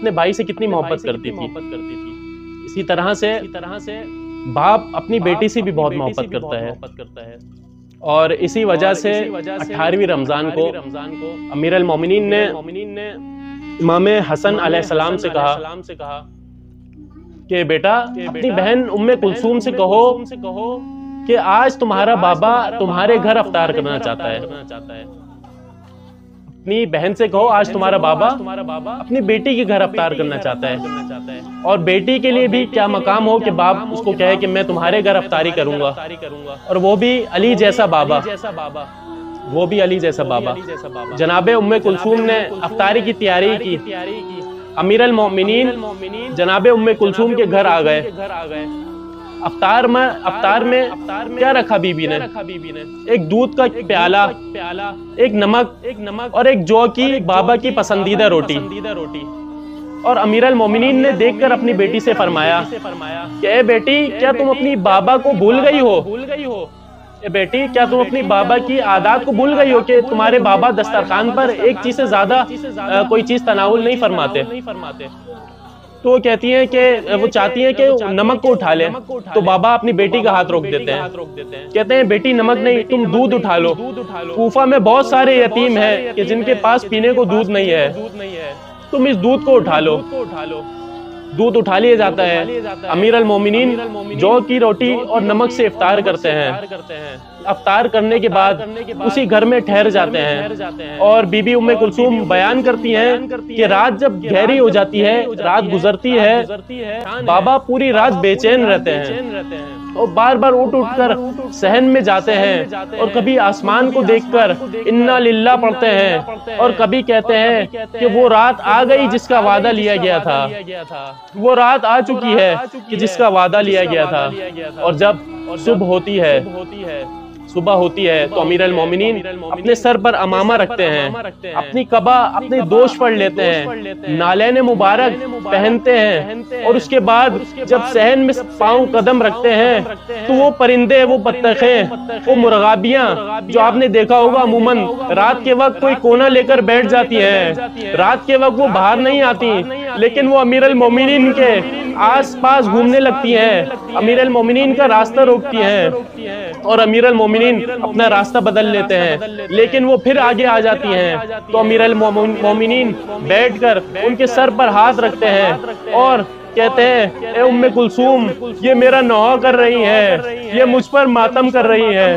اپنے بھائی سے کتنی محبت کرتی تھی۔ اسی طرح سے باپ اپنی بیٹی سے بھی بہت محبت کرتا ہے، اور اسی وجہ سے 18ویں رمضان کو امیر المومنین نے امام حسن علیہ السلام سے کہا کہ بیٹا اپنی بہن ام کلثوم سے کہو کہ آج تمہارا بابا تمہارے گھر افطار کرنا چاہتا ہے۔ اپنی بہن سے کہو آج تمہارا بابا اپنی بیٹی کے گھر افطار کرنا چاہتا ہے، اور بیٹی کے لیے بھی کیا مقام ہو کہ باپ اس کو کہے کہ میں تمہارے گھر افطاری کروں گا، اور وہ بھی علی جیسا بابا، جناب ام کلثوم نے افطاری کی تیاری کی۔ امیر المومنین جناب ام کلثوم کے گھر آ گئے۔ افطار میں کیا رکھا بی بی نے؟ ایک دودھ کا پیالہ، ایک نمک اور ایک جو کی بابا کی پسندیدہ روٹی۔ اور امیر المومنین نے دیکھ کر اپنی بیٹی سے فرمایا کہ اے بیٹی، کیا تم اپنی بابا کو بھول گئی ہو؟ اے بیٹی، کیا تم اپنی بابا کی عادات کو بھول گئی ہو کہ تمہارے بابا دسترخوان پر ایک چیز سے زیادہ کوئی چیز تناول نہیں فرماتے؟ تو وہ کہتی ہیں کہ وہ چاہتی ہیں کہ نمک کو اٹھا لیں، تو بابا اپنی بیٹی کا ہاتھ روک دیتے ہیں، کہتے ہیں بیٹی نمک نہیں، تم دودھ اٹھا لو۔ کوفہ میں بہت سارے یتیم ہیں کہ جن کے پاس پینے کو دودھ نہیں ہے، تم اس دودھ کو اٹھا لو۔ دودھ اٹھا لیا جاتا ہے۔ امیر المومنین جو کی روٹی اور نمک سے افطار کرتے ہیں۔ افطار کرنے کے بعد اسی گھر میں ٹھہر جاتے ہیں، اور بی بی ام کلثوم بیان کرتی ہیں کہ رات جب گہری ہو جاتی ہے، رات گزرتی ہے، بابا پوری رات بے چین رہتے ہیں، اور بار بار اٹھ کر صحن میں جاتے ہیں، اور کبھی آسمان کو دیکھ کر انا للہ پڑھتے ہیں، اور کبھی کہتے ہیں کہ وہ رات آ گئی جس کا وعدہ لیا گیا تھا، وہ رات آ چکی ہے کہ جس کا وعدہ لیا گیا تھا۔ اور جب صبح ہوتی ہے تو امیر المومنین اپنے سر پر امامہ رکھتے ہیں، اپنی قبا اپنے دوش پر لیتے ہیں، نالین مبارک پہنتے ہیں، اور اس کے بعد جب صحن میں پاؤں قدم رکھتے ہیں تو وہ پرندے، وہ بطخیں، وہ مرغابیاں جو آپ نے دیکھا ہوگا عموماً رات کے وقت کوئی کونا لے کر بیٹھ جاتی ہیں، رات کے وقت وہ باہر نہیں آتی، لیکن وہ امیر المومنین کے آس پاس گھومنے لگتی ہیں، امیر المومنین کا راستہ روکتی ہیں، اور امیر المومنین اپنا راستہ بدل لیتے ہیں، لیکن وہ پھر آگے آ جاتی ہیں، تو امیر المومنین بیٹھ کر ان کے سر پر ہاتھ رکھتے ہیں اور کہتے ہیں اے ام کلثوم، یہ میرا نوحہ کر رہی ہے، یہ مجھ پر ماتم کر رہی ہے۔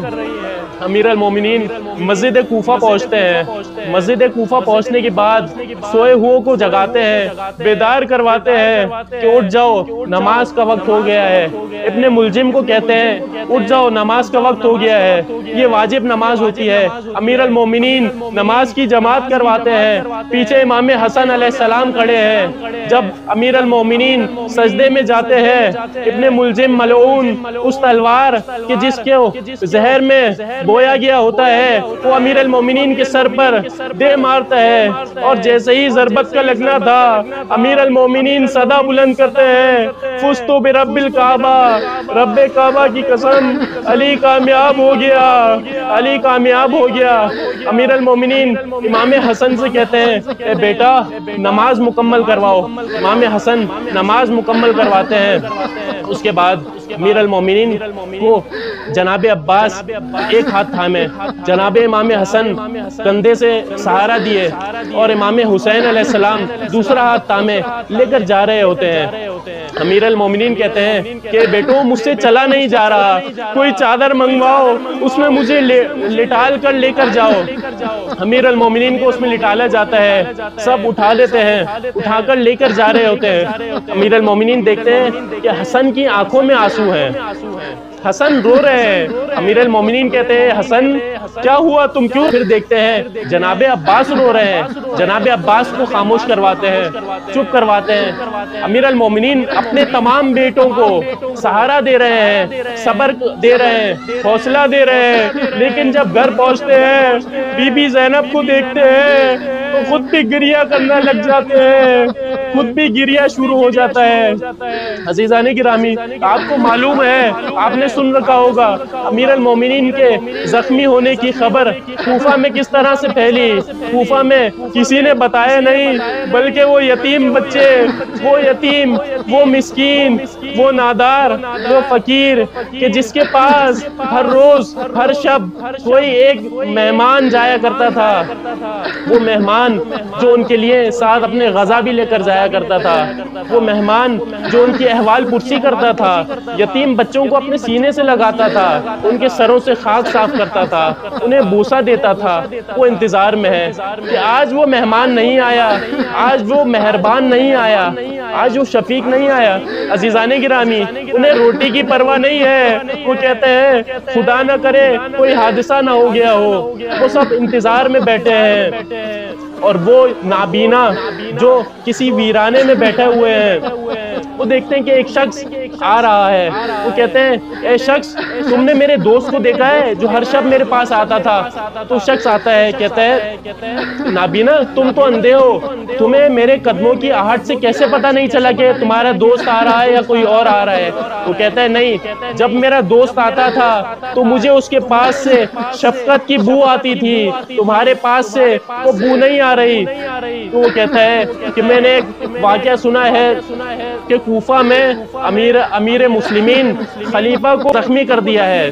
امیر المومنین مسجد کوفہ پہنچتے ہیں۔ مسجد کوفہ پہنچنے کے بعد سوئے ہوئے کو جگاتے ہیں، بیدار کرواتے ہیں کہ اٹھ جاؤ، نماز کا وقت ہو گیا ہے۔ ابن ملجم کو کہتے ہیں اٹھ جاؤ، نماز کا وقت ہو گیا ہے، یہ واجب نماز ہوتی ہے۔ امیر المومنین نماز کی جماعت کرواتے ہیں، پیچھے امام حسن علیہ السلام کھڑے ہیں۔ جب امیر المومنین سجدے میں جاتے ہیں، ابن ملجم ملعون اس تلوار کہ جس کے زہر میں بویا گیا ہوتا ہے، وہ امیر المومنین کے سر پر دے مارتا ہے، اور جیسے ہی ضربت کا لگنا تھا، امیر المومنین صدا بلند کرتے ہیں فزتو برب الکعبہ، رب کعبہ کی قسم، علی کامیاب ہو گیا، علی کامیاب ہو گیا۔ امیر المومنین امام حسن سے کہتے ہیں اے بیٹا نماز مکمل کرواؤ۔ امام حسن نماز مکمل کرواتے ہیں۔ اس کے بعد امیر المومنین کو جناب عباس ایک ہاتھ تھامے، جناب امام حسن کندھے سے سہارا دیے، اور امام حسین علیہ السلام دوسرا ہاتھ تھامے لے کر جا رہے ہوتے ہیں۔ امیر المومنین کہتے ہیں کہ بیٹو مجھ سے چلا نہیں جا رہا، کوئی چادر منگواؤ، اس میں مجھے لٹال کر لے کر جاؤ۔ امیر المومنین کو اس میں لٹالا جاتا ہے، سب اٹھا لیتے ہیں، اٹھا کر لے کر جا رہے ہوتے ہیں۔ امیر المومنین دیکھتے ہیں کہ حسن کی آنکھوں میں آنسو ہیں، حسن رو رہے ہیں۔ امیر المومنین کہتے ہیں حسن کیا ہوا، تم کیوں؟ پھر دیکھتے ہیں جناب عباس رو رہے ہیں، جناب عباس کو خاموش کرواتے ہیں، چپ کرواتے ہیں۔ امیر المومنین اپنے تمام بیٹوں کو سہارا دے رہے ہیں، صبر دے رہے ہیں، حوصلہ دے رہے ہیں، لیکن جب گھر پہنچتے ہیں بی بی زینب کو دیکھتے ہیں تو خود بھی گریہ کرنا لگ جاتے ہیں، خود بھی گریہ شروع ہو جاتا ہے۔ عزیزان گرامی، آپ کو معلوم ہے، آپ نے سن رکھا ہوگا امیر المومنین کے زخمی ہونے کی خبر کوفہ میں کس طرح سے پھیلی۔ کوفہ میں کسی نے بتایا نہیں، بلکہ وہ یتیم بچے، وہ یتیم، وہ مسکین، وہ نادار، وہ فقیر کہ جس کے پاس ہر روز ہر شب کوئی ایک مہمان جایا کرتا تھا، وہ مہمان جو ان کے لیے ساتھ اپنے غذا بھی لے کر جایا کرتا تھا، وہ مہمان جو ان کی احوال پرسی کرتا تھا، یتیم بچوں کو اپنے سینے سے لگاتا تھا، ان کے سروں سے خاک صاف کرتا تھا، انہیں بوسہ دیتا تھا، وہ انتظار میں ہے کہ آج وہ مہمان نہیں آیا، آج وہ مہربان نہیں آیا، آج وہ شفیق نہیں آیا۔ عزیزان گرامی، انہیں روٹی کی پرواہ نہیں ہے، وہ کہتے ہیں خدا نہ کرے کوئی حادثہ نہ ہو گیا ہو، وہ سب انتظار میں بیٹھے ہیں۔ اور وہ نابینا جو کسی ویرانے میں بیٹھے ہوئے ہیں، وہ دیکھتے ہیں کہ ایک شخص آ رہا ہے، وہ کہتے ہیں اے شخص، تم نے میرے دوست کو دیکھا ہے جو ہر شب میرے پاس آتا تھا؟ تو شخص آتا ہے، کہتا ہے نابینا، تم تو اندھے ہو، تمہیں میرے قدموں کی آہٹ سے کیسے پتہ نہیں چلا کہ تمہارا دوست آ رہا ہے یا کوئی اور آ رہا ہے؟ وہ کہتا ہے نہیں، جب میرا دوست آتا تھا تو مجھے اس کے پاس سے شفقت کی بو آتی تھی، تمہارے پاس سے وہ بو نہیں آ رہی۔ تو وہ کہتا ہے کہ میں نے ایک واقعہ سنا ہے کہ کوفہ میں امیر مسلمین خلیفہ کو زخمی کر دیا ہے،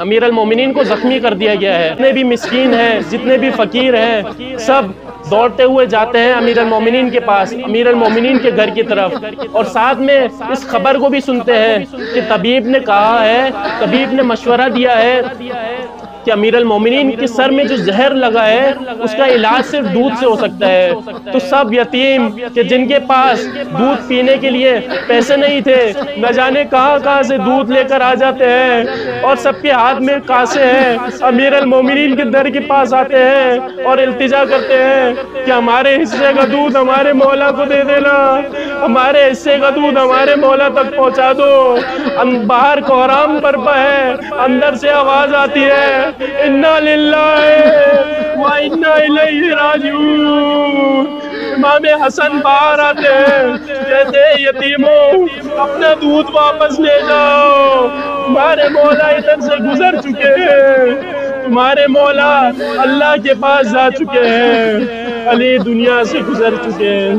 امیر المومنین کو زخمی کر دیا گیا ہے۔ جتنے بھی مسکین ہیں، جتنے بھی فقیر ہیں، سب دوڑتے ہوئے جاتے ہیں امیر المومنین کے پاس، امیر المومنین کے گھر کی طرف، اور ساتھ میں اس خبر کو بھی سنتے ہیں کہ طبیب نے کہا ہے، طبیب نے مشورہ دیا ہے کہ امیر المومنین کے سر میں جو زہر لگا ہے اس کا علاج صرف دودھ سے ہو سکتا ہے۔ تو سب یتیم کہ جن کے پاس دودھ پینے کے لیے پیسے نہیں تھے، نہ جانے کہاں کہاں سے دودھ لے کر آ جاتے ہیں، اور سب کے ہاتھ میں کاسے ہیں، امیر المومنین کے در کے پاس آتے ہیں اور التجا کرتے ہیں کہ ہمارے حصے کا دودھ ہمارے مولا کو دے دینا، ہمارے حصے کا دودھ ہمارے مولا تک پہنچا دو۔ باہر کوہرام برپا ہے، اندر سے آواز آتی ہے اِنَّا لِلَّهِ وَإِنَّا إِلَيْهِ رَاجِعُونَ۔ امام حسن باہر آتے ہیں، کہتے ہیں یتیموں اپنا دودھ واپس لے جاؤ، تمہارے مولا ادھر سے گزر چکے ہیں، تمہارے مولا اللہ کے پاس جا چکے ہیں، علی دنیا سے گزر چکے ہیں۔